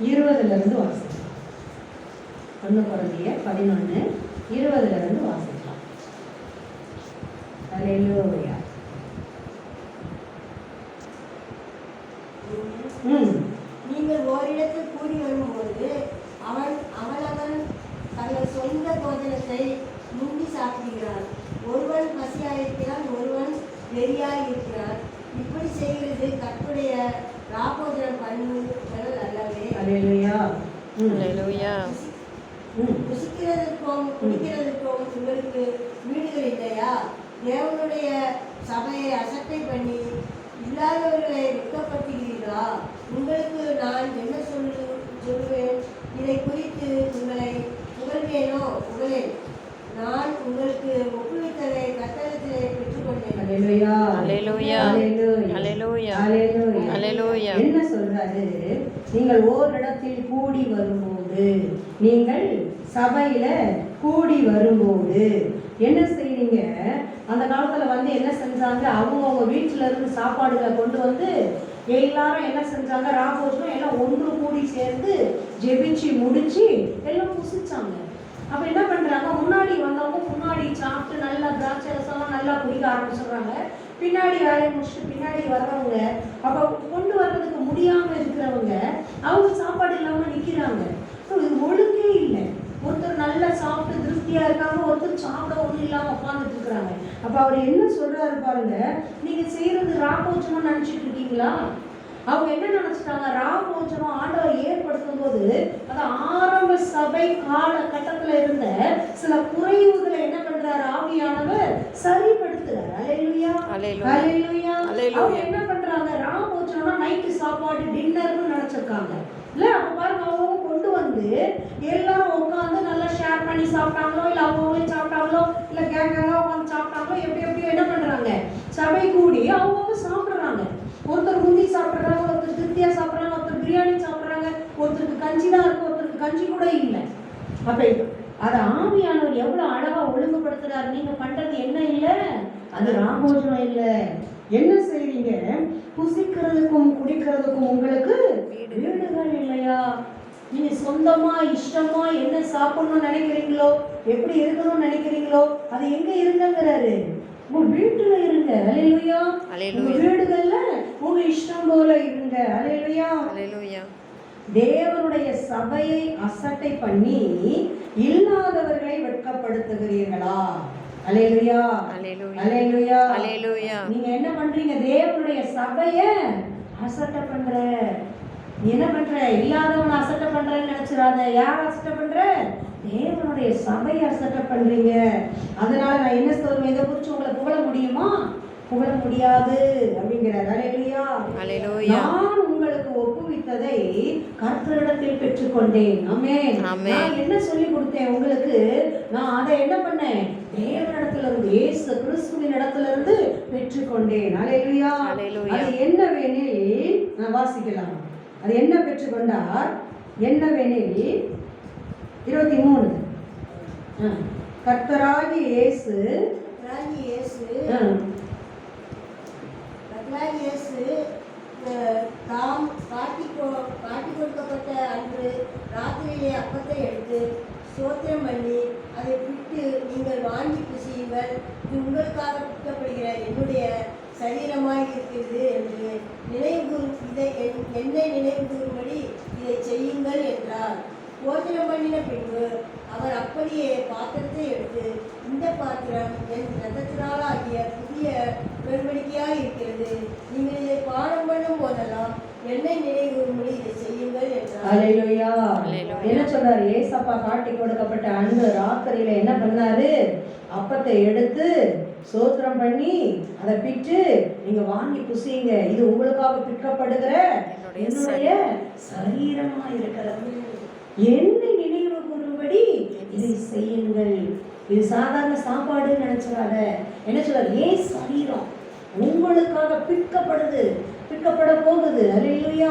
20 வாசிக்கலாம். 1 Corinthians 11:20 வாசிக்கலாம். அல்லேலூயா. நீங்கள் ஓரிடத்தில் கூடி வரும்போது அவனவன் தங்கள் சொந்த போஜனத்தை முந்தி சாப்பிடுகிறான். ஒருவன் பசியாயிருக்கிறான், ஒருவன் வெறியாயிருக்கிறான். இப்படி செய்கிறது கர்த்தருடைய ராபோஜனம் பண்ணுதல் அல்லவே. அல்லேலூயா. புசிக்கிறதுக்கும் குடிக்கிறதுக்கும் உங்களுக்கு வீடுகள் இல்லையா? தேவனுடைய சபையை அசட்டை பண்ணி இல்லாதவர்களை வெட்கப்படுத்துகிறீர்களா? உங்களுக்கு நான் என்ன சொல்லுவேன்? இதை குறித்து உங்களை புகழ்வேனோ? புகழேன். நான் உங்களுக்கு ஒப்புவித்ததை கர்த்தரிடத்திலே பெற்றுக்கொண்டேன். அல்லேலூயா. அல்லேலூயா. அல்லேலூயா. அல்லேலூயா. என்ன சொல்றாரு? நீங்கள் ஓரிடத்தில் கூடி வரும்போது, நீங்கள் சபையில கூடி வரும்போது என்ன செய்றீங்க? அந்த காலத்துல என்ன செஞ்சாங்க? அவங்க வீட்டுல இருந்து சாப்பாடுகளை கொண்டு வந்து எல்லாரும் என்ன செஞ்சாங்க? ராபோஜனம் எல்லாம் ஒன்று கூடி சேர்ந்து ஜெபிச்சு முடிச்சு எல்லாம் புசிச்சாங்க. அப்ப என்ன பண்றாங்க? முன்னாடி வந்தவங்க முன்னாடி சாப்பிட்டு நல்லா திராட்சை ரசம்லாம் நல்லா குடிக்க ஆரம்பிச்சிடுறாங்க. பின்னாடி வேலையை முடிச்சுட்டு பின்னாடி வர்றவங்க, அப்ப கொண்டு வர்றதுக்கு முடியாம இருக்கிறவங்க அவங்க சாப்பாடு இல்லாம நிக்கிறாங்க. இது ஒழுங்கே இல்லை. ஒருத்தர் நல்லா சாப்பிட்டு திருப்தியா இருக்காங்க, ஒருத்தர் சாப்பிட ஒன்றும் இல்லாம உட்காந்துட்டு இருக்கிறாங்க. அப்ப அவர் என்ன சொல்றாரு பாருங்க, நீங்க செய்யறது ராபோஜனம் நினைச்சிட்டு இருக்கீங்களா? அவங்க என்ன நினைச்சிட்டாங்க? ராபோஜனம் ஆண்டவர் ஏற்படுத்தும் போது அது ஆரம்ப சபை காலகட்டத்துல இருந்த சில குறைவுகளை என்ன பண்றாரு? ஆவியானவர் சரிப்படுத்துறாரு. அல்லேலூயா. அல்லேலூயா. அவங்க என்ன பண்றாங்க? ராபோஜனம்னா நைட்டு சாப்பாடு டின்னர்னு நினைச்சிருக்காங்க இல்ல? அப்ப பாருங்க, அவங்க கொண்டு வந்து எல்லாரும் உட்காந்து நல்லா ஷேர் பண்ணி சாப்பிட்டாங்களோ, இல்ல அவங்களே சாப்பிட்டாங்களோ, இல்ல கேங்கெல்லாம் உட்காந்து சாப்பிட்டாங்களோ, எப்படியோ என்ன பண்றாங்க? சபை கூடி அவங்க சாப்பிடுறாங்க. ஒருத்தர் முந்தி சாப்பிட்றாங்க, ஒருத்தர் திருப்தியா சாப்பிட்றாங்க, ஒருத்தர் பிரியாணி சாப்பிட்றாங்க, ஒருத்தருக்கு கஞ்சி தான் இருக்கு, ஒருத்தருக்கு கஞ்சி கூட இல்லை. அப்ப அது ஆவியானவர் எவ்வளவு அழகா ஒழுங்குபடுத்துறாரு. நீங்க பண்றது என்ன இல்லை? அது ராபோஜனம் இல்லை. என்ன செய்றீங்க? புசிக்கிறதுக்கும் குடிக்கிறதுக்கும் உங்களுக்கு வீடுகள் இல்லையா? நீங்க சொந்தமா இஷ்டமா என்ன சாப்பிடணும்னு நினைக்கிறீங்களோ, எப்படி இருக்கணும்னு நினைக்கிறீங்களோ, அது எங்க இருங்கிறாரு? உங்க வீட்டுல இருங்க. அல்லேலூயா. உங்க வீடுகள்ல உங்க இஷ்டம் போல இருங்க. அல்லேலூயா. அல்லேலூயா. தேவனுடைய சபையை அசட்டை பண்ணி இல்லாதவர்களை வெட்கப்படுத்துகிறீர்களா? அல்லேலூயா. அல்லேலூயா. அல்லேலூயா. நீங்க என்ன பண்றீங்க? தேவனுடைய சபையை அசட்டை பண்ற. நீ என்ன பண்ற? இல்லாதவன் அசட்டை பண்றன்னு நினைச்சிடாத. யார் அசட்டை பண்ற? தேவனுடைய சபையை அசட்டை பண்றீங்க. அதனால நான் என்ன சொல்றேன்? இதை குறித்து உங்களை புகழ முடியுமா? புகழ முடியாது அப்படிங்கிறார். அல்லேலூயா. அல்லேலூயா. நான் உங்களுக்கு ஒப்புவித்ததை கர்த்தரிடத்தில் பெற்றுக்கொண்டேன். ஆமென். நான் என்ன சொல்லி கொடுத்தேன் உங்களுக்கு? நான் அதை என்ன பண்ணேன்? தேவனிடத்துல இருந்து, இயேசு கிறிஸ்துவின் இடத்துல இருந்து பெற்றுக்கொண்டேன். அல்லேலூயா. அது என்னவெனில், நான் வாசிக்கலாம். அது என்ன பெற்றுக்கொண்டார்? என்னவெனில் 23 கர்த்தராகிய இயேசு தாம் காட்டி கொடுக்கப்பட்ட அன்று ராத்திரியிலே அப்பத்தை எடுத்து ஸ்தோத்திரம் பண்ணி அதை பிட்டு, நீங்கள் வாங்கி புசியுங்கள், இது உங்களுக்காக பிற்கப்படுகிற என்னுடைய சரீரமாய் இருக்கிறது என்று என்னை நினைவு கூறும்படி இதை செய்யுங்கள் என்றார். போஜனம் பண்ணின பின்பு அவர் அப்படியே பாத்திரத்தை எடுத்து, இந்த பாத்திரம் என் இரத்தத்தினாலாகிய புதிய உடன்படிக்கையாய் இருக்கிறது. நீங்கள் இதை பானம் பண்ணும் போதெல்லாம் என்னை நினைவுறும்படி இதை செய்யுங்கள் என்றார். அல்லேலூயா. என்ன சொல்றாரு? ஏசப்பா காட்டி கொடுக்கப்பட்ட அன்று ராத்திரியில என்ன பண்ணாரு? அப்பத்தை எடுத்து ஸ்தோத்திரம் பண்ணி அதை பிட்டு, நீங்க வாங்கி புசிங்க, இது உங்களுக்காக பிற்கப்படுகிற என்னுடைய சரீரமா இருக்கிறது. என்னை நினைவு கூறும்படி இதை செய்யுங்கள். இது சாதாரண சாப்பாடு நினைச்சாத. என்ன சொல்றாரு? ஏன் சரீரம் உங்களுக்காக பிற்கப்படுது, பிற்கப்பட போகுது. அல்லேலூயா.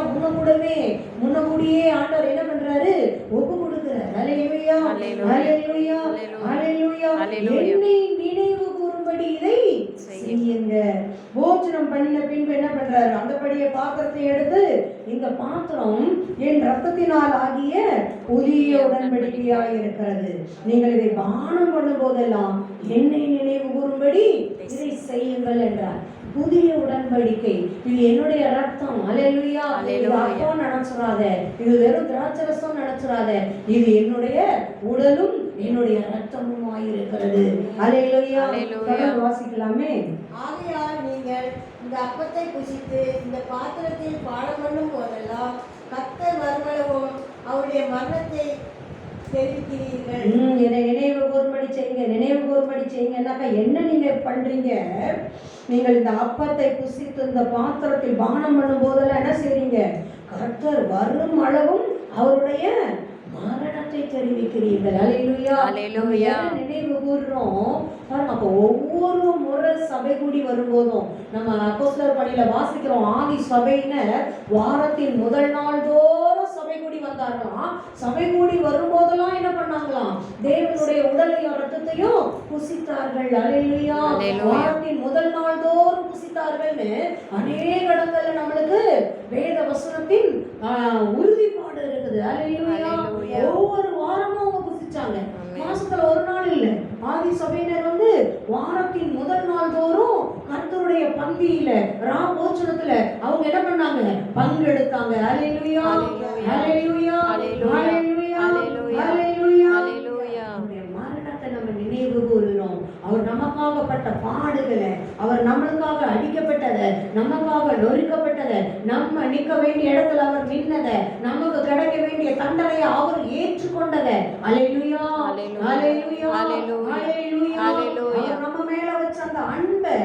முன்னக்கூடியே ஆண்டவர் என்ன பண்றாரு? ஒப்பு கொடுக்கிறார். அல்லேலூயா. அல்லேலூயா. அல்லேலூயா. என்னை நினைவு கூறும்படி வரும்படி இதை செய்யுங்க. போஜனம் பண்ணின பின்பு என்ன பண்றாரு? அந்தபடியே பாத்திரத்தை எடுத்து, இந்த பாத்திரம் என் ரத்தத்தினால் ஆகிய புதிய உடன்படிக்கையாய் இருக்கிறது. நீங்கள் இதை பானம் பண்ணும் போதெல்லாம் என்னை நினைவு கூறும்படி இதை செய்யுங்கள் என்றார். புதிய உடன்படிக்கை, இது என்னுடைய ரத்தம். அல்லேலூயா. இது அப்பம் நினைச்சிடாத, இது வெறும் திராட்சரசம் நினைச்சிடாத, இது என்னுடைய உடலும் என்னுடைய ரத்தமும் ஆயிருக்கிறது. அல்லேலூயா. வாசிக்கலாமே. ஆகையால் நீங்கள் இந்த அப்பத்தை புசித்து இந்த பாத்திரத்தில் பானம் பண்ணும் போதெல்லாம் கர்த்தர் வருமளவும் அவருடைய மரணத்தை தெரிவிக்கிறீர்கள். என்னை நினைவு கூறும்படி செய்யுங்க. நினைவு கூறும்படி செய்யுங்கன்னாக்கா என்ன நீங்க பண்றீங்க? நீங்கள் இந்த அப்பத்தை புசித்து இந்த பாத்திரத்தில் பானம் பண்ணும் போதெல்லாம் என்ன செய்றீங்க? கர்த்தர் வரும் அளவும் அவருடைய மரணத்தை தெரிவிக்கிறீர்கள். அல்லேலூயா. அல்லேலூயா. நினைவு கூறுறோம் பாருங்க. அப்போ ஒவ்வொரு முறை சபை கூடி வரும்போதும் நம்ம அப்போஸ்தலர் பணியில வாசிக்கிறோம், ஆதி சபையினர் வாரத்தின் முதல் நாள் தோறும் சபை கூடி வந்தார்களாம். சபை கூடி வரும்போதெல்லாம் என்ன பண்ணாங்களாம்? தேவனுடைய உடலையும் ரத்தத்தையும் புசித்தார்கள். அல்லேலூயா. வாரத்தின் முதல் நாள் தோறும் புசித்தார்கள்னு அநேக இடங்கள்ல நம்மளுக்கு வேத வசனத்தின் உறுதிப்பாடு இருக்குது. அல்லேலூயா. ஒவ்வொரு வாரமும் அவங்க புசிச்சாங்க. மாசத்துல ஒரு நாள் இல்ல. ஆதி சபையினர் வாரத்தின் முதல் நாள் தோறும் கர்த்தருடைய பந்தியில போஜனத்துல அவங்க என்ன பண்ணாங்க? பங்கெடுத்தாங்க. அல்லேலூயா. அல்லேலூயா. அல்லேலூயா. அல்லேலூயா. மரணத்தை நம்ம நினைவு கூறுகிறோம். அவர் நமக்காக பட்ட பாடுகளை, அவர் நம்மளுக்காக அடிக்கப்பட்டதை, நமக்காக நொறுக்கப்பட்டதை, நம்ம நிற்க வேண்டிய இடத்துல அவர் நின்னதை, நமக்கு கிடைக்க வேண்டிய தண்டனையை அவர் ஏற்றுக்கொண்டதை. அல்லேலூயா. அல்லேலூயா. அல்லேலூயா. அவர் நம்ம மேல வச்ச அந்த அன்பை,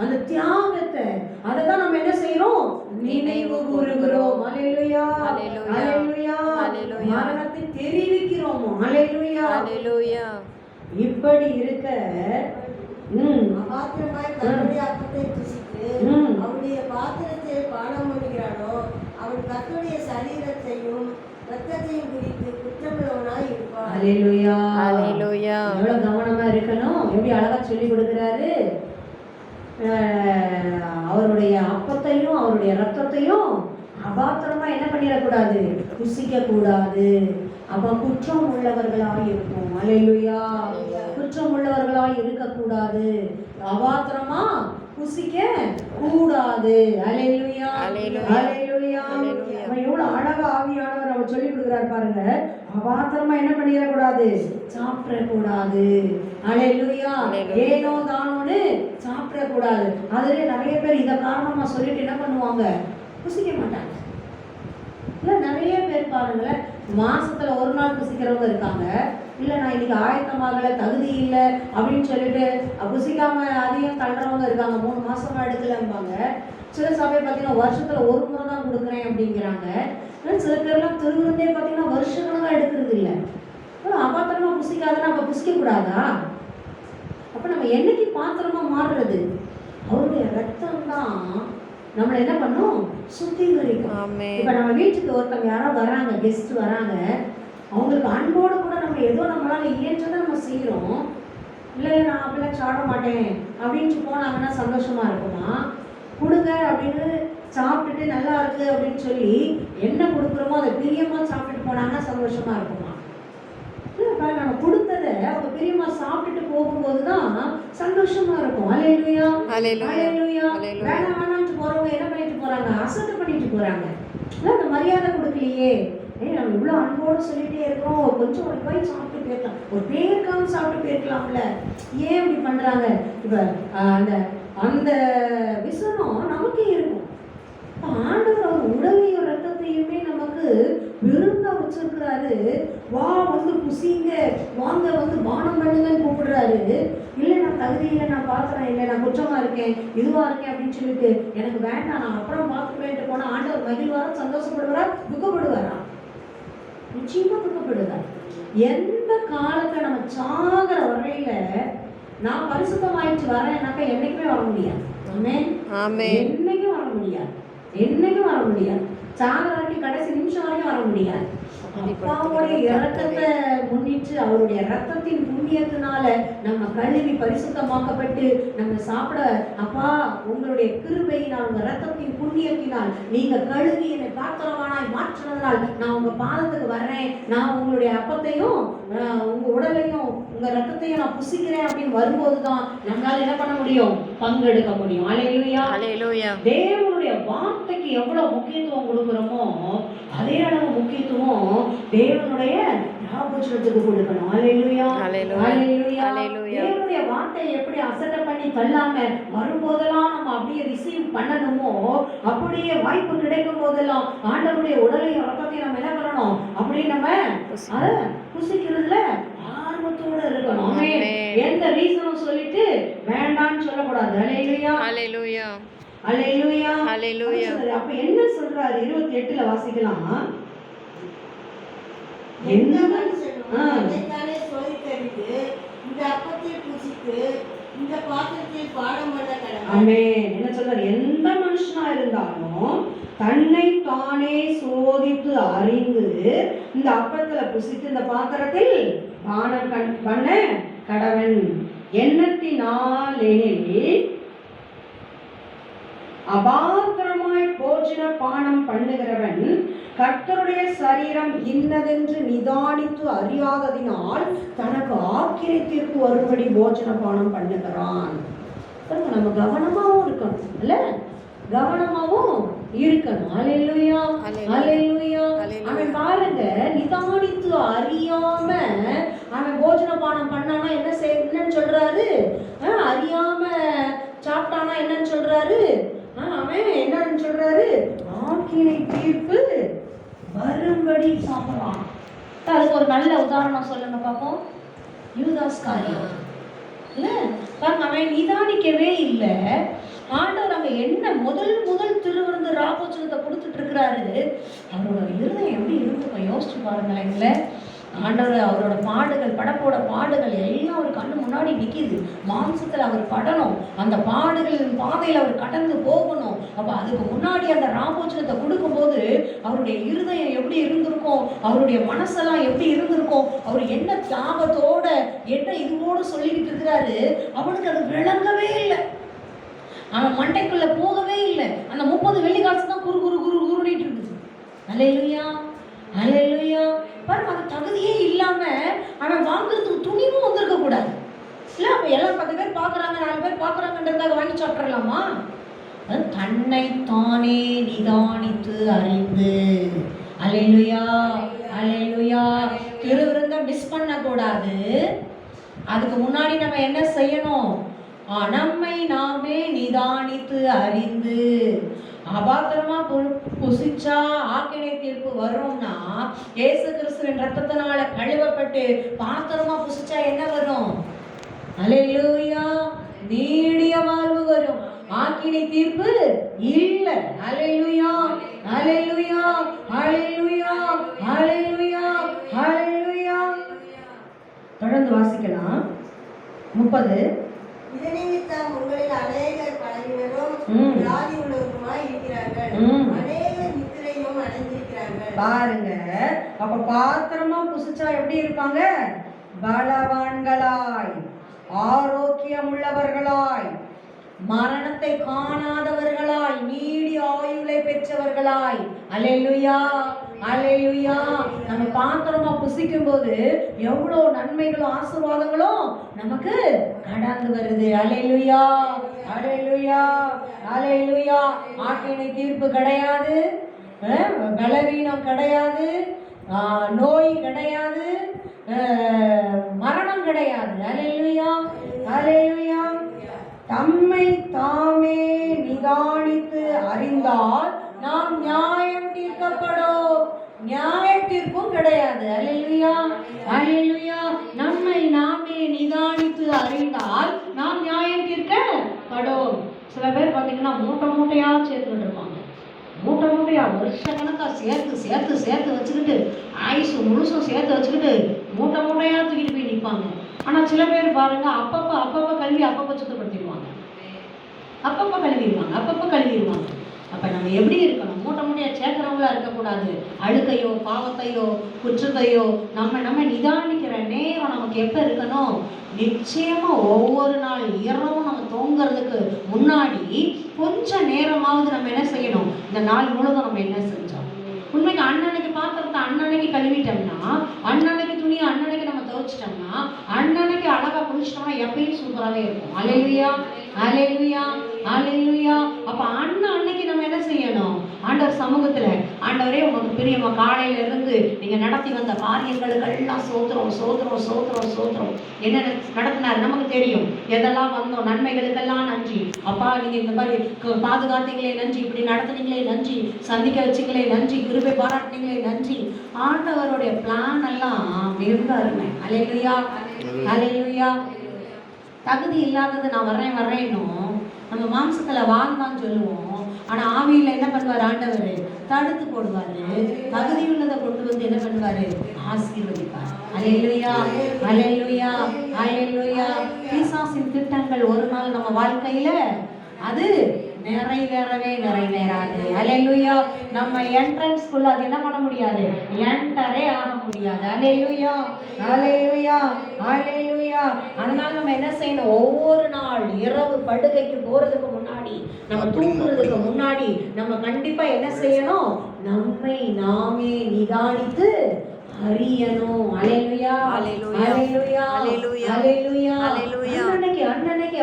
அந்த தியாகத்தை, அதை தான் நம்ம என்ன செய்யறோம்? நினைவு கூறுகிறோம். அல்லேலூயா. அல்லேலூயா. மரணத்தை தெரிவிக்கிறோம். அல்லேலூயா. அல்லேலூயா. இப்படி இருக்க அபாத்திரமாய் கர்த்தருடைய அப்பத்தை புசித்து அவருடைய பாத்திரத்தை பானம் பண்ணுகிறானோ அவன் கர்த்தருடைய சரீரத்தையும் ரத்தத்தையும் குறித்து குற்றமுள்ளவனாய் இருப்பான். அல்லேலூயா. அல்லேலூயா. எவ்வளவு கவனமா இருக்கணும். எப்படி அழகா சொல்லி கொடுக்கிறாரு. அவருடைய அப்பத்தையும் அவருடைய ரத்தத்தையும் அபாத்திரமா என்ன பண்ணிடக்கூடாது? புசிக்க கூடாது. அப்ப குற்றம் உள்ளவர்களாய் இருக்கும். அல்லேலூயா. குற்றம் உள்ளவர்களாய் இருக்கக்கூடாது. அபாத்திரமா புசிக்க கூடாது. அல்லேலூயா. அல்லேலூயா. எவ்வளவு அழகா ஆவியானவர் அவர் சொல்லி கொடுக்குறாரு பாருங்க. அபாத்திரமா என்ன பண்ணிடக்கூடாது? சாப்பிடக்கூடாது. அல்லேலூயா. ஏனோ தானோன்னு சாப்பிடக்கூடாது. அதுல நிறைய பேர் இதை காரணமா சொல்லிட்டு என்ன பண்ணுவாங்க? புசிக்க மாட்டாங்க. இல்லை, நிறைய பேர் பாருங்களேன், மாசத்துல ஒரு நாள் புசிக்கிறவங்க இருக்காங்க. இல்லை, நான் இன்னைக்கு ஆயத்தமாகலை, தகுதி இல்லை அப்படின்னு சொல்லிட்டு புசிக்காம அதிகம் தள்ளுறவங்க இருக்காங்க. 3 மாசமா எடுக்கலம்பாங்க. சில சபை பார்த்தீங்கன்னா வருஷத்துல ஒரு முறை தான் கொடுக்குறேன் அப்படிங்கிறாங்க. சில பேர்லாம் திருவிருந்தே பார்த்தீங்கன்னா வருஷக்கணக்காக எடுக்கிறது இல்லை. அபாத்திரமா புசிக்காதுன்னா அப்ப புசிக்க கூடாதா? அப்ப நம்ம என்னைக்கு பாத்திரமா மாறுறது? அவருடைய ரத்தம் தான் நம்மளை என்ன பண்ணும்? சுத்திகரிக்கும். இப்ப நம்ம வீட்டுக்கு ஒருத்தவங்க யாரோ வராங்க, கெஸ்ட் வராங்க, அவங்களுக்கு அன்போடு கூட நம்ம ஏதோ நம்மளால இயன்றதை நம்ம செய்யறோம். இல்லை, நான் அப்படிலாம் சாப்பிட மாட்டேன் அப்படின்ட்டு போனாங்கன்னா சந்தோஷமா இருக்குமா? கொடுங்க அப்படின்னு சாப்பிட்டுட்டு நல்லா இருக்கு அப்படின்னு சொல்லி என்ன கொடுக்குறோமோ அதை பிரியமா சாப்பிட்டுட்டு போனாங்கன்னா சந்தோஷமா இருக்குமா? நம்ம கொடுத்ததை அவங்க பிரியமா சாப்பிட்டுட்டு போகும்போதுதான் சந்தோஷமா இருக்கும். அல்லேலூயா. அல்லேலூயா. வேணாம் வேணாம்னு போறவங்க என்ன பண்ணிட்டு போறாங்க? அசட்டை பண்ணிட்டு போறாங்க. அந்த மரியாதை கொடுக்கலையே, நம்ம இவ்வளவு அன்போடு சொல்லிட்டே இருக்கோம், கொஞ்சம் ஒரு போய் சாப்பிட்டு போயிருக்கலாம், ஒரு பேருக்காக சாப்பிட்டு போயிருக்கலாம்ல, ஏன் இப்படி பண்றாங்க? இப்ப அந்த அந்த விசனம் நமக்கே இருக்கும். ஆண்டவர் அவர் உடலையும் ரத்தத்தையுமே நமக்கு விருந்தா வச்சிருக்கிறாரு. வா புசிங்க, வாங்க பானம் பண்ணுங்கன்னு கூப்பிடுறாரு. இல்லை, நான் தகுதி இல்லை, நான் பார்க்குறேன், இல்லை நான் குற்றமா இருக்கேன், இதுவா இருக்கேன் அப்படின்னு சொல்லிட்டு எனக்கு வேண்டாம், நான் அப்புறம் பார்த்துக்கவேன்ட்டு போனா ஆண்டவர் மகிழ்வாரா, சந்தோஷப்படுவாரா, துக்கப்படுவாரா? நிச்சயமா துக்கப்படுவார். எந்த காலத்துல நம்ம சாகிற வரையில நான் பரிசுத்தமாயிட்டு வரேன்னாக்கா என்னைக்குமே வர முடியாது. என்னைக்கும் வர முடியாது. என்னைக்கும் வர முடியாது. சாகிற வரைக்கும் கடைசி நிமிஷம் வரைக்கும் வர முடியாது. அப்பாவுடைய இரத்தத்தை முன்னிட்டு அவருடைய இரத்தத்தின் புண்ணியத்தினால நம்ம கழுவி பரிசுத்தமாக்கப்பட்டு நம்ம சாப்பிட, அப்பா உங்களுடைய கிருபையினால் உங்க இரத்தத்தின் புண்ணியத்தினால் நீங்க கழுவி என்னை பாத்திரவானாய் மாற்றினதுனால் நான் உங்க பாதத்துக்கு வர்றேன், நான் உங்களுடைய அப்பத்தையும் உங்க உடலையும் உங்க ரத்தத்தையும் நான் புசிக்கிறேன் அப்படின்னு வரும்போதுதான் நம்மளால என்ன பண்ண முடியும்? பங்கெடுக்க முடியும். அல்லேலூயா, அல்லேலூயா. தேவனுடைய வார்த்தைக்கு எவ்வளவு முக்கியத்துவம் கொடுக்கிறோமோ அதே அளவு முக்கியத்துவம் தேவனுடைய ஞாபகத்துக்கு கொடுக்கணும். அல்லேலூயா, அல்லேலூயா. தேவனுடைய வார்த்தையை எப்படி அசட்டை பண்ணி தள்ளாம வரும்போதெல்லாம் நம்ம அப்படியே ரிசீவ் பண்ணணுமோ, அப்படியே வாய்ப்பு கிடைக்கும் போதெல்லாம் ஆண்டவருடைய உடலையும் ரத்தத்தையும் நம்ம என்ன பண்ணணும்? அப்படியே நம்ம அதை புசிக்கிறதுல ஆர்வத்தோட இருக்கணும். எந்த ரீசனும் சொல்லிட்டு வேண்டான்னு சொல்லக்கூடாது. அல்லேலூயா, அல்லேலூயா, அல்லேலூயா, அல்லேலூயா. அப்ப என்ன சொல்றாரு? 28ல வாசிக்கலாம். எந்த மனுஷனும் தன்னைத்தானே சோதித்தறிந்து இந்த அப்பத்தை புசித்து இந்த பாத்திரத்தில் பானம் பண்ண கடவன். ஆமென். என்ன சொல்றாரு? எந்த மனுஷனா இருந்தாலும் தன்னை தானே சோதித்து அறிந்து இந்த அப்பத்துல புசித்து இந்த பாத்திரத்தில் பானம் பண்ண கடவன். எண்ணத்தினால் எனில் அபாத்திரமாய் போஜன பானம் பண்ணுகிறவன் கர்த்தருடைய சரீரம் இன்னதென்று நிதானித்து அறியாததினால் தனக்கு ஆக்கிரத்திற்கு வரும்படி போஜன பானம் பண்ணுகிறான். நம்ம கவனமாவும் இருக்கணும், இல்ல? கவனமாவும் இருக்கணும். அல்லேலூயா, அல்லேலூயா. அவன் பாருங்க, நிதானித்து அறியாம அவன் போஜன பானம் பண்ணானா என்னன்னு சொல்றாரு? அறியாம சாப்பிட்டானா என்னன்னு சொல்றாரு? அவன் என்னன்னு சொல்றாரு? ஆக்கினை தீர்ப்பு வரும்படி சாப்பிடலாம். அதுக்கு ஒரு நல்ல உதாரணம் சொல்லுங்க பாப்போம். யூதாஸ் காரியம் இல்ல, அவன் நிதானிக்கவே இல்லை. ஆண்டவர் அங்க என்ன முதல் திருவிருந்து ராபோச்சனத்தை கொடுத்துட்டு இருக்கிறாரு. அவரோட இருதயம் எப்படி இருக்கும் யோசிச்சு பாருங்களேன். ஆண்டவர் அவரோட பாடுகள், படப்போட பாடுகள் எல்லாம் அவர் கண்ணு முன்னாடி நிற்கிது. மாம்சத்தில் அவர் படணும், அந்த பாடுகளின் பாதையில் அவர் கடந்து போகணும். அப்போ அதுக்கு முன்னாடி அந்த ராபோச்சனத்தை கொடுக்கும்போது அவருடைய இருதயம் எப்படி இருந்திருக்கும், அவருடைய மனசெல்லாம் எப்படி இருந்திருக்கும், அவர் என்ன தியாகத்தோட என்ன இதுவோடு சொல்லிக்கிட்டு இருக்கிறாரு. அவனுக்கு அது விளங்கவே இல்லை, அவன் மண்டைக்குள்ள போகவே இல்லை. அந்த 30 வெள்ளி காசு தான் குரு குரு குரு குருடிட்டு இருக்குது. அல்லேலூயா, அல்லேலூயா. பாருங்க, அந்த தகுதியே இல்லாம அவன் வாங்குறதுக்கு துணிவும் வந்திருக்க கூடாது இல்ல. அப்ப எல்லாம் 10 பேர் பாக்குறாங்க, 4 பேர் பாக்குறாங்கன்றதுக்காக வாங்கி சாப்பிடலாமா? தன்னை தானே நிதானித்து அறிந்து. அல்லேலூயா, அல்லேலூயா. திருவிருந்தம் மிஸ் பண்ண கூடாது. அதுக்கு முன்னாடி நம்ம என்ன செய்யணும்? நம்மை நாமே நிதானித்து அறிந்து. அபாத்திரமா புசிச்சா ஆக்கினை தீர்ப்பு வரும்னா, இயேசு கிறிஸ்துவின் ரத்தத்தினால கழுவப்பட்டு பாத்திரமா புசிச்சா என்ன வரும்? அல்லேலூயா, நீடிய வாழ்வு வரும், ஆக்கினை தீர்ப்பு இல்லை. அல்லேலூயா, அல்லேலூயா, அல்லேலூயா, அல்லேலூயா, அல்லேலூயா. தொடர்ந்து வாசிக்கலாம். 30. இதனிமித்தம் உங்களில் அநேகர் பலவீனரும் வியாதி உள்ளவருமாய் இருக்கிறார்கள், அநேகர் நித்திரையும் அடைந்திருக்கிறார்கள். பாருங்க, அப்ப பாத்திரமா புசிச்சா எப்படி இருப்பாங்க? பலவான்களாய், ஆரோக்கியம் உள்ளவர்களாய், மரணத்தை காணாதவர்களாய், நீடி ஆயுளை பெற்றவர்களாய். அல்லேலூயா, அல்லேலூயா. நம்ம பாத்திரமா புசிக்கும் போது எவ்வளவு நன்மைகளும் ஆசீர்வாதங்களும் நமக்கு கடந்து வருது. அல்லேலூயா, அல்லேலூயா, அல்லேலூயா. ஆக்கினை தீர்ப்பு கிடையாது, பலவீனம் கிடையாது, நோய் கிடையாது, மரணம் கிடையாது. அல்லேலூயா, அல்லேலூயா. தம்மை தாமே நிதானித்து அறிந்தால் நாம் நியாயம் தீர்க்கப்படும். நியாய தீர்ப்பும் கிடையாது. அல்லேலூயா, அல்லேலூயா. நம்மை நாமே நிதானித்து அறிந்தால் நாம் நியாயம் தீர்க்கப்படும். சில பேர் பார்த்தீங்கன்னா மூட்டையா சேர்த்துக்கிட்டு இருப்பாங்க. மூட்டையா வருஷக்கணக்கா சேர்த்து சேர்த்து சேர்த்து வச்சுக்கிட்டு, ஆயுசு முழுசும் சேர்த்து வச்சுக்கிட்டு மூட்டையா தூக்கிட்டு போய் நிற்பாங்க. ஆனால் சில பேர் பாருங்க, அப்பப்போ கழுவி அப்பப்போ சுத்தப்படுத்திடுவாங்க, அப்பப்போ கழுவிடுவாங்க. அப்ப நம்ம எப்படி இருக்கணும்? மூட்டை மூட்டையா சேர்க்கிறவங்களா இருக்கக்கூடாது. அழுக்கையோ பாவத்தையோ குற்றத்தையோ நம்ம நிதானிக்கிற நேரம் நமக்கு எப்ப இருக்கணும்? நிச்சயமா ஒவ்வொரு நாள் இரவும் நம்ம தூங்குறதுக்கு முன்னாடி கொஞ்சம் நேரமாவது நம்ம என்ன செய்யணும்? இந்த நாள் முழுவதும் நம்ம என்ன செஞ்சோம்? உண்மைக்கு அண்ணனுக்கு பாத்திரத்தை அண்ணனுக்கு கழுவிட்டோம்னா, அண்ணனுக்கு துணியை அண்ணனுக்கு நம்ம துவைச்சிட்டோம்னா, அண்ணனுக்கு அழகா குளிச்சிட்டோம்னா எப்பயும் சூப்பராகவே இருக்கும். அல்லேலூயா, அல்லேலூயா, அல்லேலூயா. அப்ப அன்னைக்கு நம்ம என்ன செய்யணும்? ஆண்டவர் சமூகத்துல, ஆண்டவரே உங்களுக்கு பிரியமா காலையில இருந்து நீங்க நடத்தி வந்த காரியங்களுக்கு எல்லாம் சோத்திரம் சோத்திரம் சோத்திரம் சோத்திரம். என்ன நடத்தினார் நமக்கு தெரியும். எதெல்லாம் வந்தோம், நன்மைகளுக்கெல்லாம் நன்றி அப்பா. நீங்க இந்த மாதிரி பாதுகாத்தீங்களே நன்றி, இப்படி நடத்துனீங்களே நன்றி, சந்திக்க வச்சிங்களே நன்றி, கிருபை பாராட்டினீங்களே நன்றி. ஆண்டவருடைய பிளான் எல்லாம் மிகுந்த அருமை. அல்லேலூயா, அல்லேலூயா. தகுதி இல்லாதது நான் வர்றேன்னும் நம்ம மாம்சத்துல வாழ்ந்தான்னு சொல்லுவோம். ஆனா ஆவியில என்ன பண்ணுவார் ஆண்டவர்? தடுத்து போடுவாரு. தகுதி உள்ளதை கொண்டு வந்து என்ன பண்ணுவாரு? ஆசீர்வதிப்பார். அல்லேலூயா, அல்லேலூயா, அல்லேலூயா. பிசாசின் திட்டங்கள் ஒரு நாள் நம்ம வாழ்க்கையில அது நிறைவேறாது. அல்லேலூயா. நம்ம என்ட்ரன்ஸ்க்குள்ள அது என்ன பண்ண முடியாது? என்டரே ஆக முடியாது. அல்லேலூயா, அல்லேலூயா, அல்லேலூயா. அதனால நம்ம என்ன செய்யணும்? ஒவ்வொரு நாள் இரவு படுக்கைக்கு போறதுக்கு முன்னாடி, நம்ம தூங்குறதுக்கு முன்னாடி நம்ம கண்டிப்பா என்ன செய்யணும்? நம்மை நாமே நிதானித்து அறியணும். அல்லேலூயா, அல்லேலூயா, அல்லேலூயா, அல்லேலூயா. அண்ணனைக்கு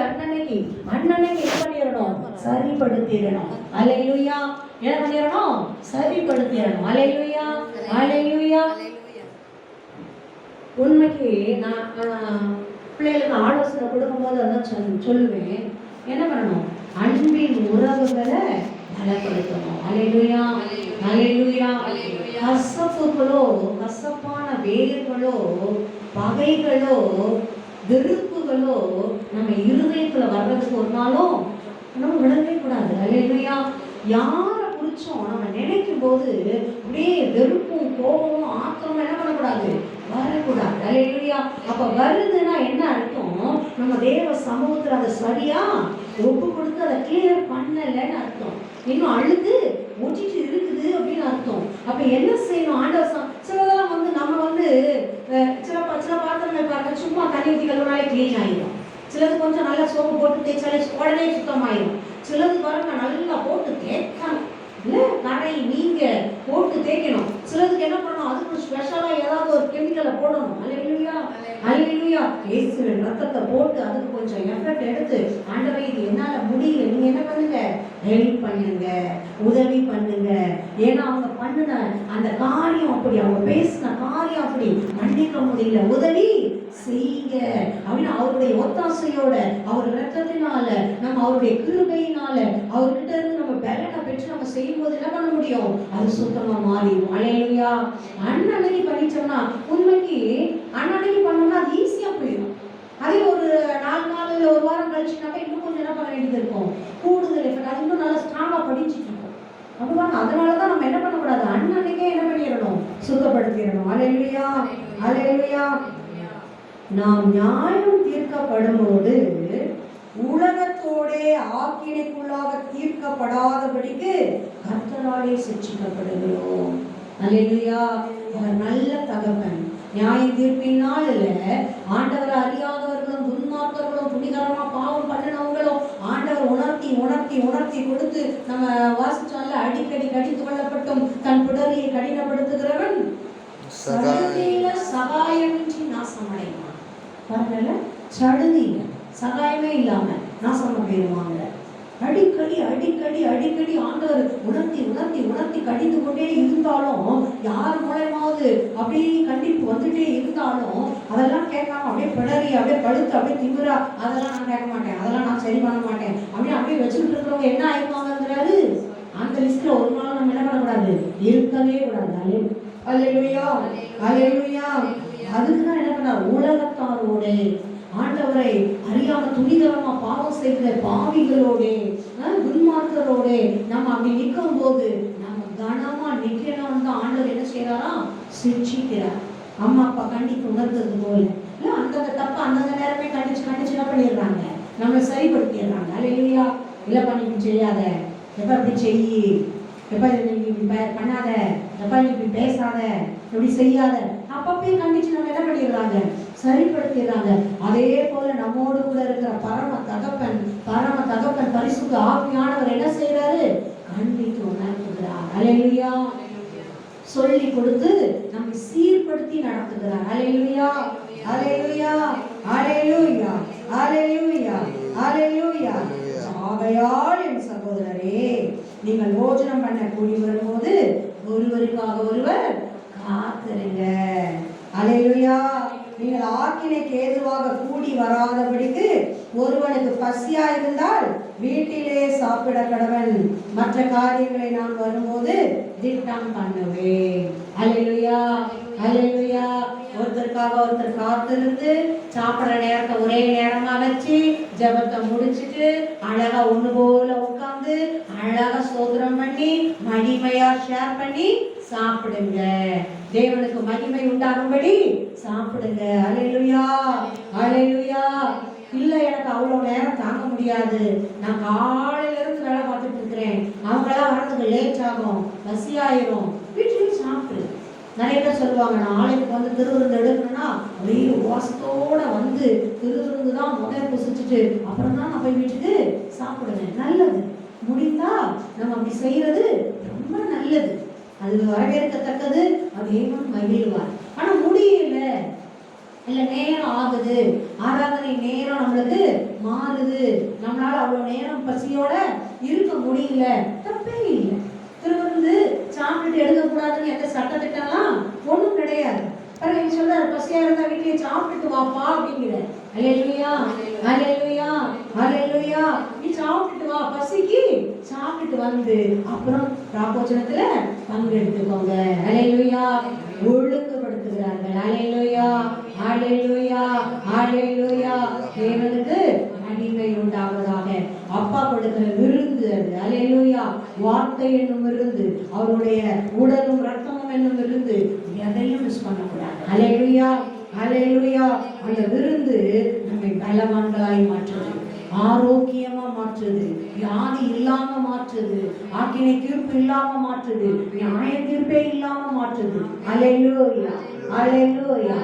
என்ன பண்ணிரணும்? சரிப்படுத்திடணும். அல்லேலூயா. என்ன பண்ணிரணும்? சரிப்படுத்திடணும். அல்லேலூயா, அல்லேலூயா. உண்மைக்கு நான் பிள்ளைகளுக்கு ஆலோசனை கொடுக்கும்போது அதான் சொல்லுவேன். என்ன பண்ணணும்? அன்பின் உறவுகளை பலப்படுத்தணும். அல்லேலூயா, அல்லேலூயா. கசப்புகளோ, கசப்பான வேர்களோ, பகைகளோ, வெறுப்புகளோ நம்ம இருதயத்துல வர்றதுக்கு ஒரு நாளும் நம்ம விடவே கூடாது. அல்லேலூயா. யாரை குறிச்சும் நம்ம நினைக்கும் போது அப்படியே வெறுப்பும் கோபமும் ஆத்திரமும் என்ன பண்ணக்கூடாது? வரக்கூடாது. அல்லேலூயா. அப்ப வருதுன்னா என்ன அர்த்தம்? நம்ம தேவ சமூகத்துல அதை சரியா ஒப்பு கொடுத்து அதை கிளியர் பண்ணலன்னு அர்த்தம். இன்னும் அழுது ஒட்டிட்டு இருக்குது அப்படின்னு அர்த்தம். அப்ப என்ன செய்யணும்? ஆண்டவர் சிலதெல்லாம் நம்ம சில பாத்திரங்கள் பார்க்க சும்மா தண்ணி ஊற்றி கழுவினாலே கிளீன் ஆயிடும். சிலது கொஞ்சம் நல்லா சோப்பு போட்டு தேய்ச்சாலே உடனே சுத்தமாயிடும். சிலது பாருங்க நல்லா போட்டு தேய்க்கணும், இல்லை கரை நீங்க போட்டு தேய்க்கணும். சிலதுக்கு என்ன பண்ணணும்? அதுக்கு ஸ்பெஷலா ஏதாவது ஒரு கெமிக்கலை போடணும். அல்லேலூயா, அல்லேலூயா. இயேசுவின் ரத்தத்தை போட்டு அதுக்கு கொஞ்சம் எஃபர்ட் எடுத்து, ஆண்டவரே இது என்னால முடியல, நீங்க என்ன பண்ணுங்க? ஹெல்ப் பண்ணுங்க, உதவி பண்ணுங்க. ஏன்னா அவங்க பண்ணின அந்த காரியம் அப்படி, அவங்க பேசின காரியம் அப்படி, மன்னிக்க முடியல, உதவி செய்யுங்க அப்படின்னு அவருடைய ஒத்தாசையோட, அவர் ரத்தத்தினால, நம்ம அவருடைய கிருபையினால அவர்கிட்ட இருந்து நம்ம பலனை பெற்று நம்ம செய்யும்போது என்ன பண்ண முடியும்? அது சுத்தமா மாறிடும். அல்லேலூயா. அன்னன்னைக்கு பண்ணிச்சோம்னா, உண்மைக்கு அன்னன்னைக்கு பண்ணோம்னா அது ஈஸியா போயிடும். அதே ஒரு 4 நாள் இல்லை ஒரு வாரம் கழிச்சுனாக்கா இன்னும் கொஞ்சம் என்ன பண்ண வேண்டியது இருக்கும்? கூடுதல் எஃபெக்ட். அது இன்னும் நல்லா ஸ்ட்ராங்கா படிச்சுட்டு இருக்கும். அப்போ அதனாலதான் நம்ம என்ன பண்ணக்கூடாது? அன்னன்னைக்கே என்ன பண்ணிடணும்? சுத்தப்படுத்திடணும். அல்லேலூயா, அல்லேலூயா. நாம் நியாயம் தீர்க்கப்படும் போது உலகத்தோடே ஆக்கினைக்குள்ளாக தீர்க்கப்படாதபடிக்கு கர்த்தராலே சிட்சிக்கப்படுகிறோம். அல்லேலூயா. அவர் நல்ல தகப்பன். நியாய தீர்ப்பின் நாளில் ஆண்டவரை அறியாதவர்களும் துன்மார்க்கர்களும் துணிகரமா பாவம் பண்ணினவங்களும் ஆண்டவர் உணர்த்தி உணர்த்தி உணர்த்தி கொடுத்து, நம்ம வாசிச்சால அடிக்கடி கடித்து கொள்ளப்பட்டும் தன் பிடரியை கடினப்படுத்துகிறவன் சகாயமின்றி நாசமடைவான். பாருங்கல்ல, சடுதியில சகாயமே இல்லாம நாசமா போயிடுவாங்க. அடிக்கடி அடிக்கடி அடிக்கடி ஆண்டவர் உணர்த்தி உணர்த்தி உணர்த்தி கடிந்து கொண்டே இருந்தாலும், யார் மூலமாவது அப்படியே கண்டிப்பு வந்துட்டே இருந்தாலும் அதெல்லாம் கேட்காம அப்படியே பிடறி அப்படியே படுத்து அப்படியே திமுறா, அதெல்லாம் நான் கேட்க மாட்டேன், அதெல்லாம் நான் சரி பண்ண மாட்டேன் அப்படின்னு அப்படியே வச்சுக்கிட்டு இருக்கிறவங்க என்ன ஆயிடுவாங்கிறாரு? அந்த லிஸ்ட்ல ஒரு நாள் நம்ம என்ன பண்ணக்கூடாது? இருக்கவே கூடாது. அல்லேலூயா, அல்லேலூயா. அதுக்குதான் என்ன பண்ண? உலகத்தாரோட, ஆண்டவரை அறியாம துணிகரமா பாவம் செய்கிற பாவிகளோட, துன்மார்க்கரோட நம்ம அப்படி நிற்கும் போது நம்ம கனமா நிக்கணும்னு தான் ஆண்டவர் என்ன செய்யறாரா? சிட்சிக்கிறார். அம்மா அப்பா கண்டித்து உணர்ந்தது போல இல்ல, அந்தந்த தப்ப அந்தந்த நேரமே கண்டிச்சு கண்டிச்சு என்ன பண்ணிடுறாங்க? நம்மளை சரிப்படுத்திடுறாங்க. அல்லேலூயா. இல்லை பண்ணிட்டு செய்யாத, எப்ப இப்படி செய்யி, எப்ப நீ இப்படி பண்ணாத, எப்ப நீ இப்படி பேசாத, இப்படி செய்யாத, அப்பப்பயும் கண்டிச்சு நம்ம என்ன பண்ணிடுறாங்க, சரிப்படுத்திடுறாங்க. அதே போல நம்மோடு கூட இருக்கிற பரம தகப்பன் பரிசுத்த ஆவியானவர் என்ன செய்யறாரு, கண்டித்து உணர்த்துகிறார். அல்லேலூயா. சொல்லி கொடுத்து நம்மை சீர்படுத்தி நடத்துகிறார். அல்லேலூயா, அல்லேலூயா, அல்லேலூயா, அல்லேலூயா, அல்லேலூயா. ஆகையால் என் சகோதரரே, நீங்கள் போஜனம் பண்ண கூடி வரும்போது ஒருவருக்காக ஒருவர் காத்திருங்க. அல்லேலூயா. நீங்கள் ஆக்கினைக்கு ஏதுவாக கூடி வராதபடிக்கு ஒருவனுக்கு பசியா இருந்தால் வீட்டிலே சாப்பிட கடவன். மற்ற காரியங்களை நான் வரும்போது திட்டம் பண்ணுவேன். அல்லேலூயா, அல்லேலூயா. ஒருத்தருக்காக ஒருத்தர் காத்திருந்து சாப்பிட்ற நேரத்தை ஒரே நேரமா வச்சு ஜெபத்தை முடிச்சுட்டு அழகா ஒண்ணு போல உட்கார்ந்து அழகா ஸ்தோத்திரம் பண்ணி மகிமையா ஷேர் பண்ணி சாப்பிடுங்க. தேவனுக்கு மகிமை உண்டாகும்படி சாப்பிடுங்க. அல்லேலூயா, அல்லேலூயா. இல்ல எனக்கு அவ்வளவு நேரம் தாங்க முடியாது, நான் காலையில இருந்து வேலை பார்த்துட்டு இருக்கிறேன், அவங்களாம் வர்றதுக்கு லேட் ஆகும், பசியாயிரும், வீட்டிலையும் சாப்பிடு. நிறைய பேர் சொல்லுவாங்க, நான் ஆலயத்துக்கு வந்து திருவிருந்து எடுக்கணும்னா அப்படியே வாசத்தோட வந்து திருவிருந்து தான் முதல் புசிச்சுட்டு அப்புறம் தான் நான் போய் வீட்டுக்கு சாப்பிடுவேன். நல்லது, முடிந்தா நம்ம அப்படி செய்யறது ரொம்ப நல்லது, அது வரவேற்கத்தக்கது, தேவன் மகிழ்வார். ஆனா முடியல, இல்ல நேரம் ஆகுது, ஆராதனை நேரம் நம்மளுக்கு மாறுது, நம்மளால அவ்வளவு நேரம் பசியோட இருக்க முடியல, தப்பே இல்லை. திருவிருந்து சாப்பிட்டுட்டு எடுக்கக்கூடாதுன்னு எந்த சட்டத்திட்டம்லாம் ஒண்ணும் கிடையாது. பாருங்க, சொல்றாரு பசியா இருந்தா வீட்லயே சாப்பிட்டுட்டு வாப்பா அப்படிங்கிற. அல்லேலூயா, அல்லேலூயா, அல்லேலூயா. நீ சாப்பிட்டுட்டு வா, பசிக்கு சாப்பிட்டுட்டு வந்து அப்புறம் ராபோஜனத்துல பங்கெடுத்துக்கோங்க. அல்லேலூயா. ஒழுங்குபடுத்துகிறார்கள். அல்லேலூயா, அல்லேலூயா, அல்லேலூயா. தேவனுக்கு மகிமை உண்டாவதாக. அப்பா கொடுக்கிற விருந்து அது. அல்லேலூயா. வார்த்தை என்னும் விருந்து, அவருடைய உடலும் ரத்தமும் என்னும் விருந்து, எதையும் மிஸ் பண்ணக்கூடாது. அல்லேலூயா, அல்லேலூயா. அந்த விருந்து நம்மை பலவான்களாய் மாற்றுது, ஆரோக்கியமா மாற்றுது, வியாதி இல்லாம மாற்றுது, ஆக்கினை தீர்ப்பு இல்லாம மாற்றுது, நியாய தீர்ப்பே இல்லாம மாற்றுது. அல்லேலூயா, அல்லேலூயா.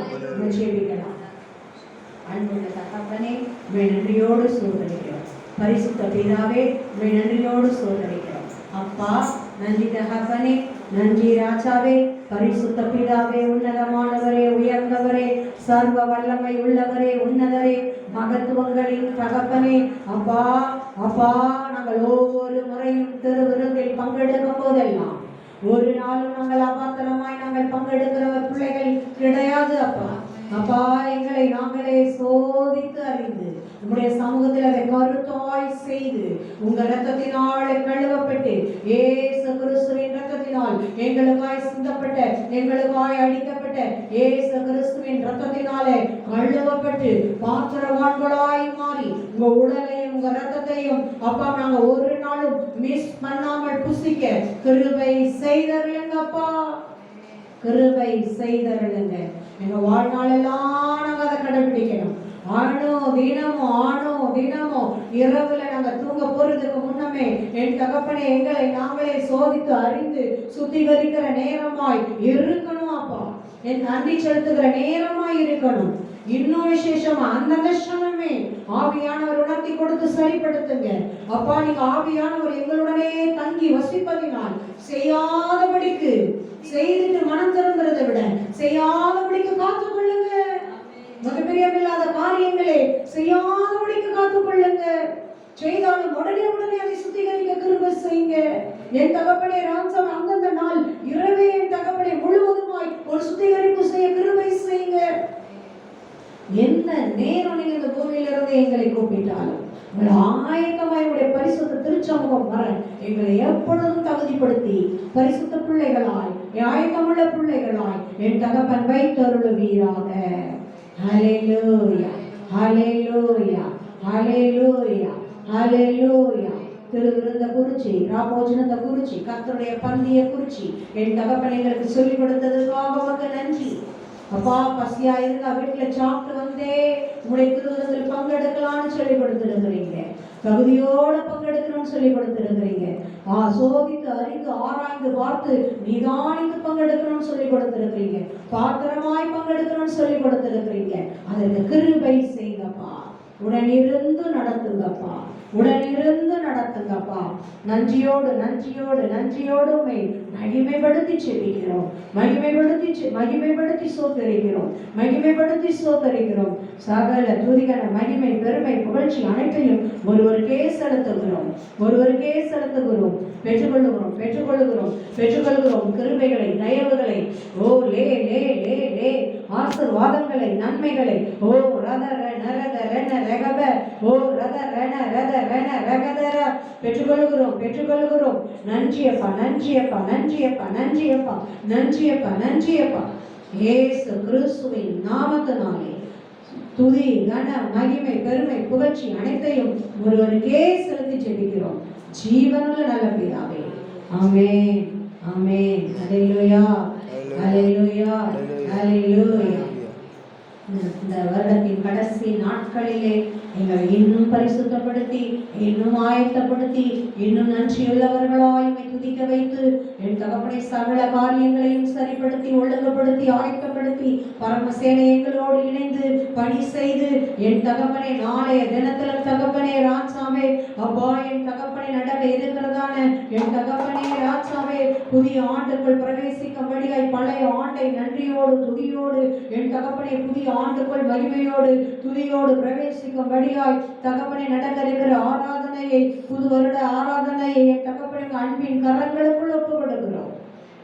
ஜெபிக்கலாம். அன்புள்ள தகப்பனே, உம்மை நன்றியோடு சோதரிக்கிறோம். பரிசுத்த பிதாவே, உம்மை நன்றியோடு சோதரிக்கிறோம். அப்பா நன்றி தகப்பனே, நன்றி ராஜாவே, பரிசுத்த பிதாவே, உன்னதமானவரே, உயர்ந்தவரே, சர்வ வல்லமை உள்ளவரே, உன்னதரே, மகத்துவங்களின் தகப்பனே. அப்பா அப்பா, நாங்கள் ஒவ்வொரு முறையும் திருவிருந்தில் பங்கெடுக்கும் போதெல்லாம் ஒரு நாளும் நாங்கள் அபாத்திரமாய் நாங்கள் பங்கெடுக்கிற பிள்ளைகள் கிடையாது. அப்பா அப்பா, எங்களை நாங்களே சோதித்து அறிந்து உங்களுடைய சமூகத்தில் அதை கருத்தாய் செய்து உங்க ரத்தத்தினால் கழுவப்பட்டு இயேசு கிறிஸ்துவின் ரத்தத்தினால் எங்களுக்காய் சிந்தப்பட்ட, எங்களுக்காய் அடிக்கப்பட்ட இயேசு கிறிஸ்துவின் ரத்தத்தினாலே கழுவப்பட்டு பாத்திரவான்களாய் மாறி உங்க உடலையும் உங்க ரத்தத்தையும் அப்பா நாங்க ஒரு நாளும் மிஸ் பண்ணாமல் புசிக்க கிருபை செய்தருளுங்க. அப்பா கிருபை செய்தருளுங்க. எங்க வாழ்நாளெல்லாம் நாங்க அதை கடைபிடிக்கணும். ஆணோ தினமோ இரவுல நாங்க தூங்க போறதுக்கு முன்னமே என் தகப்பனே எங்களை நாங்களே சோதித்து அறிந்து சுத்திகரிக்கிற நேரமாய் இருக்கணும். அப்பா என் நன்றி செலுத்துகிற நேரமாய் இருக்கணும். இன்னும் விசேஷமா அந்த கஷ்டமே ஆவியானவர் உணர்த்தி கொடுத்து சரிப்படுத்துங்க. அப்பா நீங்க ஆவியானவர் எங்களுடனே தங்கி வசிப்பதினால் செய்யாதபடிக்கு, செய்துட்டு மனம் திரும்புறதை விட செய்யாதபடிக்கு காத்துக்கொள்ளுங்க. மிகப்பெரியமில்லாத காரியங்களே செய்யாதபடிக்கு காத்துக்கொள்ளுங்க. செய்தாலும் உடனே அதை சுத்திகரிக்க கிருபை செய்யுங்க. என் தகப்பனே ராம்சம் அந்தந்த நாள் இரவே என் தகப்பனே முழுவதுமாய் ஒரு சுத்திகரிப்பு செய்ய கிருபை செய்யுங்க. எந்த நேரம் நீங்க இந்த பூமியிலிருந்து எங்களை கூப்பிட்டாலும் ஆயத்தமாய் உடைய பரிசுத்த திருச்சமூகம் வர எங்களை எப்பொழுதும் தகுதிப்படுத்தி பரிசுத்த பிள்ளைகளாய், ஆயத்தமுள்ள பிள்ளைகளாய் என் தகப்பன் வைத்தருளுவீராக. ஹல்லேலூயா, ஹல்லேலூயா, ஹல்லேலூயா, ஹல்லேலூயா. திருவிருந்த குறிச்சி, ராபோஜனத்தை குறிச்சி, கர்த்தருடைய பந்தியை குறிச்சி என் தகப்பன் எங்களுக்கு சொல்லிக் கொடுத்ததுக்காக உமக்கு நன்றி. அப்பா பசியா இருந்தா வீட்டுல சாப்பிட்டு வந்தே உங்களுடைய திருவிருந்தில் பங்கெடுக்கலாம்னு சொல்லி கொடுத்துருக்கிறீங்க. தகுதியோட பங்கெடுக்கணும்னு சொல்லி கொடுத்திருக்கிறீங்க. சோதித்து அறிந்து ஆராய்ந்து பார்த்து நிதானித்து பங்கெடுக்கணும்னு சொல்லி கொடுத்திருக்கிறீங்க. பாத்திரமாய் பங்கெடுக்கணும்னு சொல்லி கொடுத்திருக்கிறீங்க. அதற்கு கிருபை செய்யுங்கப்பா. உடனிருந்து நடத்துங்கப்பா. உடனிருந்து நடத்துங்கப்பா. நன்றியோடு நன்றியோடு நன்றியோடு உம்மை மகிமைப்படுத்தி செபிக்கிறோம். மகிமைப்படுத்தி சோத்தரிக்கிறோம். மகிமைப்படுத்தி சோத்தரிக்கிறோம். சகல துதிகன மகிமை பெருமை புகழ்ச்சி அனைத்தையும் ஒருவருக்கே செலுத்துகிறோம். ஒருவருக்கே செலுத்துகிறோம். பெற்றுக்கொள்கிறோம் கிருபைகளை தயவுகளை. ஓ லே லே லே லே ஆசீர்வாதங்களை நன்மைகளை. ஓ ரத நரத ரென ரகப. ஓ ரத ரென ரத ரென ரகதர. பெற்றுக்கொள்கிறோம். நன்றியப்பா நன்றியப்பா நன்றியப்பா நன்றியப்பா நன்றியப்பா நன்றியப்பா. இயேசு கிறிஸ்துவின் நாமத்தினாலே துதி கன மகிமை பெருமை புகழ்ச்சி அனைத்தையும் ஒருவருக்கே செலுத்தி ஜெபிக்கிறோம் ஜீவனுள்ள நல்ல பிதாவே. ஆமென் ஆமென். அல்லேலூயா அல்லேலூயா அல்லேலூயா. இந்த வருடத்தின் கடைசி நாட்களிலே எங்களை இன்னும் பரிசுத்தப்படுத்தி இன்னும் ஆயத்தப்படுத்தி இன்னும் நன்றியுள்ளவர்களாய் துதிக்க வைத்து என் தகப்பனை சகல காரியங்களையும் சரிப்படுத்தி ஒழுங்குபடுத்தி ஆயத்தப்படுத்தி பரமசேனை எங்களோடு இணைந்து பணி செய்து என் தகப்பனை நாளைய தினத்துல தகப்பனே ராஜாவே அப்பா என் தகப்பனை நடக்க இருக்கிறதான என் தகப்பனே ராஜாவே புதிய ஆண்டுக்குள் பிரவேசிக்கும்படியாய் பழைய ஆண்டை நன்றியோடு துதியோடு என் தகப்பனை புதிய ஆண்டுக்குள் மகிமையோடு துதியோடு பிரவேசிக்கும்படியாய் தகப்பனை நடக்க இருக்கிற ஆராதனையை புது வருட ஆராதனையை என் தகப்பனை அன்பின் கரங்களுக்குள் ஒப்பு கொடுக்கிறோம்.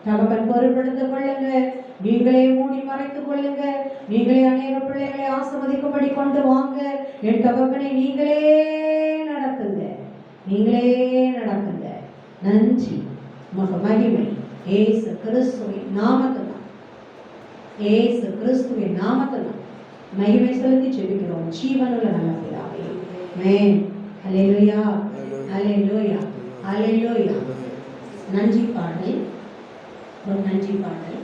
தகப்பன் பொறுப்படுத்திக் கொள்ளுங்க. நீங்களே மூடி மறைத்துக் கொள்ளுங்க. நீங்களே அநேக பிள்ளைகளை ஆசீர்வதிக்கும்படி கொண்டு வாங்க. என் தகப்பனை நீங்களே நடத்துங்க. நன்றி மகிமை இயேசு கிறிஸ்துவின் நாமத்தினால். இயேசு கிறிஸ்துவின் நாமத்தினால் மகிமை செலுத்தி ஜெபிக்கிறோம் ஜீவனுள்ள நல்ல பிதாவே. ஆமென். அல்லேலூயா அல்லேலூயா அல்லேலூயா. நன்றி பாடல். ஒரு நன்றி பாடல்.